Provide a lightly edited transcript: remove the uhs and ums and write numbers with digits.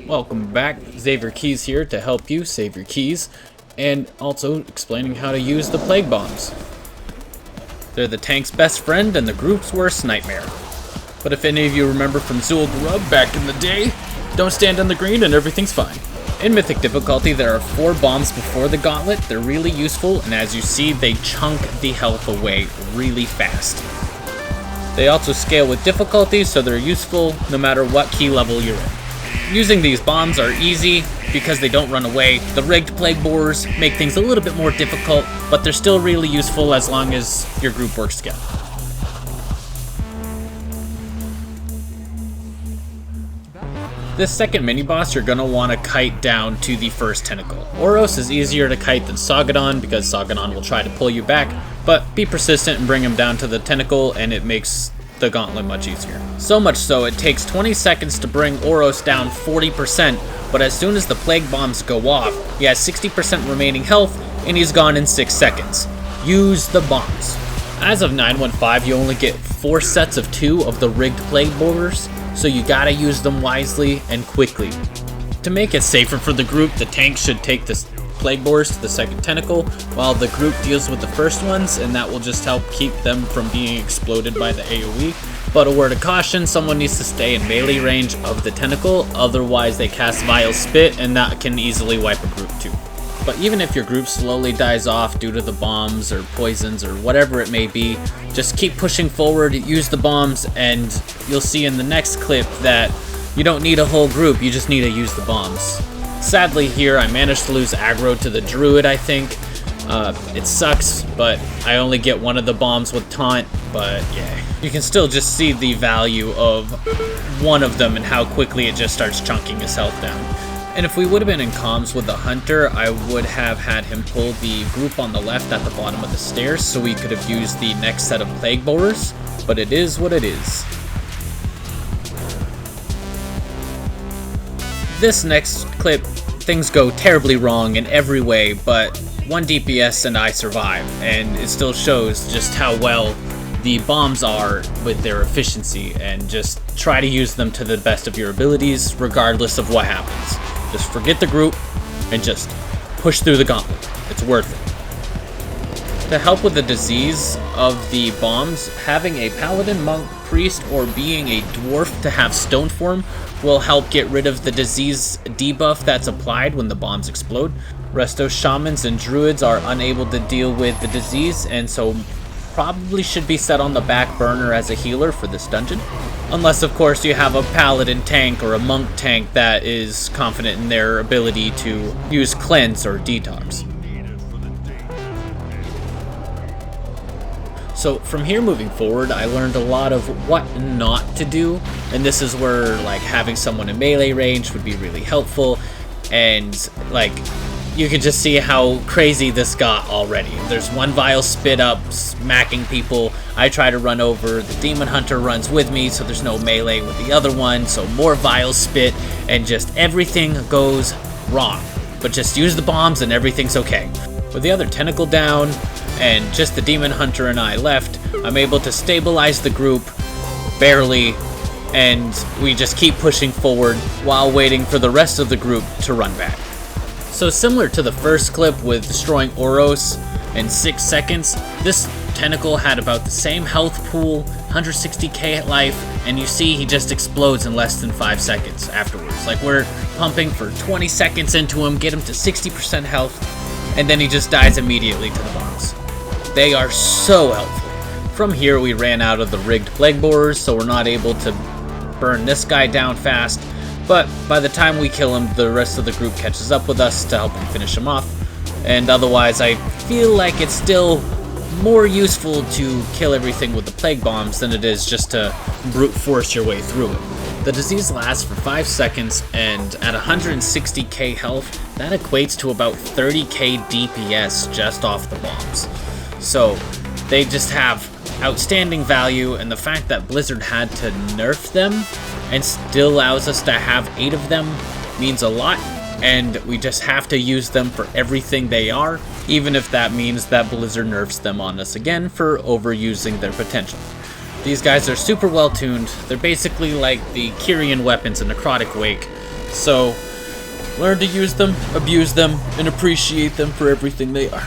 Welcome back, Xavier Keys here to help you save your keys, and also explaining how to use the plague bombs. They're the tank's best friend and the group's worst nightmare. But if any of you remember from Zool Grub back in the day, don't stand on the green and everything's fine. In Mythic difficulty, there are 4 bombs before the Gauntlet. They're really useful, and as you see, they chunk the health away really fast. They also scale with difficulty, so they're useful no matter what key level you're in. Using these bombs are easy because they don't run away. The rigged plague borers make things a little bit more difficult, but they're still really useful as long as your group works together. This second mini-boss, you're going to want to kite down to the first tentacle. Oros is easier to kite than Soggodon because Soggodon will try to pull you back, but be persistent and bring him down to the tentacle and it makes the gauntlet much easier. So much so, it takes 20 seconds to bring Oros down 40%, but as soon as the plague bombs go off, he has 60% remaining health and he's gone in 6 seconds. Use the bombs. As of 9.15, you only get 4 sets of 2 of the rigged plague borers, so you gotta use them wisely and quickly. To make it safer for the group, the tank should take the plague borers to the second tentacle, while the group deals with the first ones, and that will just help keep them from being exploded by the AoE. But a word of caution, someone needs to stay in melee range of the tentacle, otherwise they cast Vile Spit, and that can easily wipe a group too. But even if your group slowly dies off due to the bombs or poisons or whatever it may be, just keep pushing forward, use the bombs, and you'll see in the next clip that you don't need a whole group, you just need to use the bombs. Sadly here, I managed to lose aggro to the druid, I think. It sucks, but I only get one of the bombs with taunt, but yeah. You can still just see the value of one of them and how quickly it just starts chunking his health down. And if we would have been in comms with the hunter, I would have had him pull the group on the left at the bottom of the stairs so we could have used the next set of plague borers, but it is what it is. This next clip, things go terribly wrong in every way, but 1 DPS and I survive, and it still shows just how well the bombs are with their efficiency, and just try to use them to the best of your abilities regardless of what happens. Just forget the group and just push through the gauntlet. It's worth it. To help with the disease of the bombs, having a paladin, monk, priest, or being a dwarf to have stone form will help get rid of the disease debuff that's applied when the bombs explode. Resto shamans and druids are unable to deal with the disease, and so probably should be set on the back burner as a healer for this dungeon. Unless, of course, you have a paladin tank or a monk tank that is confident in their ability to use cleanse or detox. So from here moving forward, I learned a lot of what not to do, and this is where like having someone in melee range would be really helpful, and like you can just see how crazy this got already. There's one Vile Spit up, smacking people. I try to run over, the Demon Hunter runs with me, so there's no melee with the other one, so more Vile Spit, and just everything goes wrong. But just use the bombs and everything's okay. With the other tentacle down, and just the Demon Hunter and I left, I'm able to stabilize the group, barely, and we just keep pushing forward while waiting for the rest of the group to run back. So similar to the first clip with destroying Oros in 6 seconds, this tentacle had about the same health pool, 160k life, and you see he just explodes in less than 5 seconds afterwards. Like we're pumping for 20 seconds into him, get him to 60% health, and then he just dies immediately to the bombs. They are so helpful. From here we ran out of the rigged plague borers, so we're not able to burn this guy down fast. But by the time we kill him, the rest of the group catches up with us to help him finish him off. And otherwise, I feel like it's still more useful to kill everything with the plague bombs than it is just to brute force your way through it. The disease lasts for 5 seconds, and at 160k health, that equates to about 30k DPS just off the bombs. So they just have outstanding value, and the fact that Blizzard had to nerf them and still allows us to have 8 of them means a lot, and we just have to use them for everything they are, even if that means that Blizzard nerfs them on us again for overusing their potential. These guys are super well tuned. They're basically like the Kyrian weapons in Necrotic Wake, So learn to use them, abuse them, and appreciate them for everything they are.